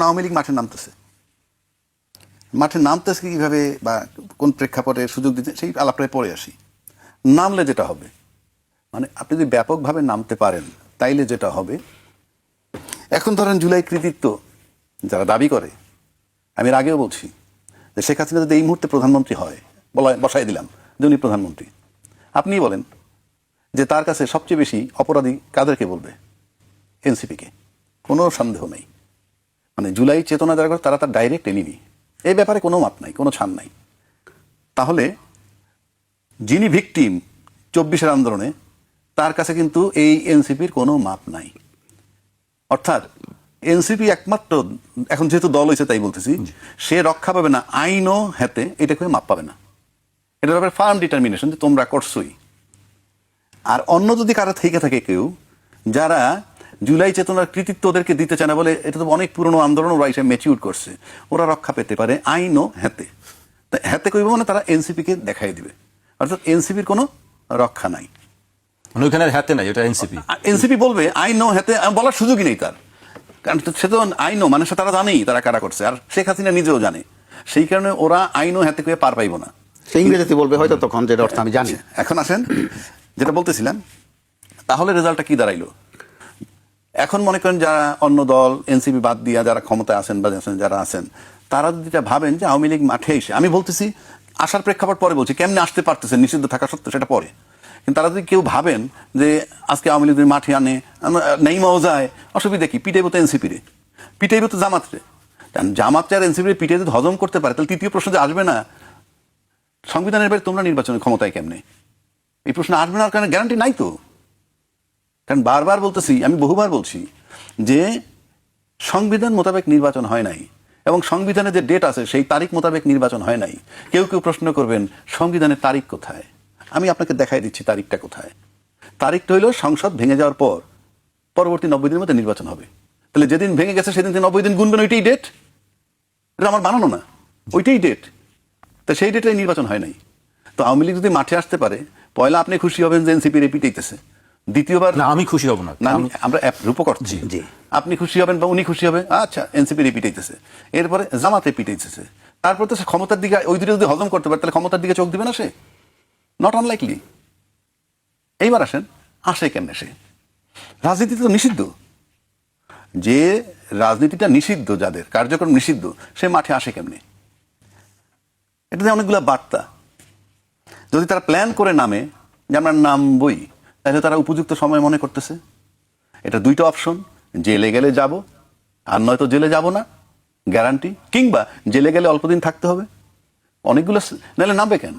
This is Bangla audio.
আওয়ামী লীগ মাঠে নামতেছে কিভাবে বা কোন প্রেক্ষাপটে সুযোগ দিতে সেই আলাপটায় পরে আসি। নামলে যেটা হবে, মানে আপনি যদি ব্যাপকভাবে নামতে পারেন তাইলে যেটা হবে, এখন ধরেন জুলাই কৃতিত্ব যারা দাবি করে, আমি এর আগেও বলছি যে শেখ হাসিনা যদি এই মুহূর্তে প্রধানমন্ত্রী হয়, বসাই দিলাম যে উনি প্রধানমন্ত্রী, আপনিই বলেন যে তার কাছে সবচেয়ে বেশি অপরাধী কাদেরকে বলবে? এনসিপিকে, কোনো সন্দেহ নেই। মানে জুলাই চেতনা যারা করে তারা তার ডাইরেক্ট এনিমি, এই ব্যাপারে কোনো মাপ নাই, কোনো ছাড় নাই। তাহলে যিনি ভিকটিম 24-এর আন্দোলনে, তার কাছে কিন্তু এই এনসিপির কোনো মাপ নাই। অর্থাৎ এনসিপি একমাত্র এখন যেহেতু দল হয়েছে তাই বলতেছি, সে রক্ষা পাবে না আইনও হাতে, এটাকে মাপ পাবে না। এটা ব্যাপারে ফার্ম ডিটারমিনেশন যে তোমরা করছোই। আর অন্য যদি কারো থেকে থাকে কেউ যারা জুলাই চেতনার কৃতিত্ব ওদেরকে দিতে চায় না, বলে এটা তো অনেক পুরনো আন্দোলন, ওরা এসে ম্যাচিউর করছে, ওরা রক্ষা পেতে পারে আইনও হাতে। হাতে কইব মানে তারা এনসিপিকে দেখাই দিবে, অর্থাৎ এনসিপির কোনো রক্ষা নাই। ওইখানে হাতে নাই, ওটা এনসিপি। এনসিপি বলবে আইনও হাতে, বলার সুযোগই নেই তার, কারণ সে তো আইনও মানে তারা জানেই তারা কারা করছে, আর শেখ হাসিনা নিজেও জানে। সেই কারণে ওরা আইনও হাতে করে পার পাইব না, সে ইংরেজিতে বলবে হয়তো তখন, যেটা অর্থ আমি জানি। এখন আসেন যেটা বলতেছিলাম, তাহলে রেজাল্টটা কি দাঁড়াইলো? এখন মনে করেন যারা অন্য দল এনসিপি বাদ দিয়া যারা ক্ষমতায় আছেন বা যারা আছেন, তারা যদি ভাবেন যে আওয়ামী লীগ মাঠে এসে, আমি বলতেছি আসার প্রেক্ষাপট পরে বলছি, কেমনে আসতে পারতেছে নিষিদ্ধ থাকা সত্ত্বেও সেটা পরে, কিন্তু তারা যদি কেউ ভাবেন যে আজকে আওয়ামী লীগ মাঠে আনে, নেইমাও যায়, অসুবিধা কি? পিটাইব তো এনসিপিরে, পিটাইব তো জামাতরে। জামাতরে আর এনসিপিরে পিটাই যদি হজম করতে পারে, তাহলে তৃতীয় প্রশ্ন যে আসবে না, সংবিধানের বাইরে তোমরা নির্বাচনের ক্ষমতায় কেমনে, এই প্রশ্ন আসবে না, কারণ গ্যারান্টি নাই তো। কারণ বারবার বলতেছি, আমি বহুবার বলছি যে সংবিধান মোতাবেক নির্বাচন হয় নাই, এবং সংবিধানে যে ডেট আছে সেই তারিখ মোতাবেক নির্বাচন হয় নাই। কেউ কেউ প্রশ্ন করবেন সংবিধানের তারিখ কোথায়? আমি আপনাকে দেখাই দিচ্ছি তারিখটা কোথায়। তারিখটা হইল সংসদ ভেঙে যাওয়ার পর পরবর্তী 90 দিনের মধ্যে নির্বাচন হবে। তাহলে যেদিন ভেঙে গেছে সেদিন 90 দিন গুনবেন, ওইটাই ডেট। এটা আমার বানানো না, ওইটাই ডেট। তো সেই ডেটে নির্বাচন হয় নাই। তো আওয়ামী লীগ যদি মাঠে আসতে পারে, পয়লা আপনি খুশি হবেন যে এনসিপি রিপিটেইতেছে, দ্বিতীয়বার না আমি খুশি হব না, আমরা রূপক করছি, আপনি খুশি হবেন বা উনি খুশি হবে, আচ্ছা এনসিপি রিপিটেইতেছে, এরপরে জামাতে পিটাইতেছে, তারপর তো সে ক্ষমতার দিকে, ওই দুটো যদি হজম করতে পারে তাহলে ক্ষমতার দিকে চোখ দিবে না সে? Not unlikely. এইবার আসেন, আসে কেমনে সে? রাজনীতি তো নিষিদ্ধ, যে রাজনীতিটা নিষিদ্ধ, যাদের কার্যক্রম নিষিদ্ধ, সে মাঠে আসে কেমনে? এটাতে অনেকগুলা বার্তা। যদি তারা প্ল্যান করে নামে যে আমরা নামবই, তাহলে তারা উপযুক্ত সময় মনে করতেছে। এটা দুইটা অপশন, জেলে গেলে যাব, আর নয়তো জেলে যাব না গ্যারান্টি, কিংবা জেলে গেলে অল্প দিন থাকতে হবে। অনেকগুলো নাহলে নামবে কেন?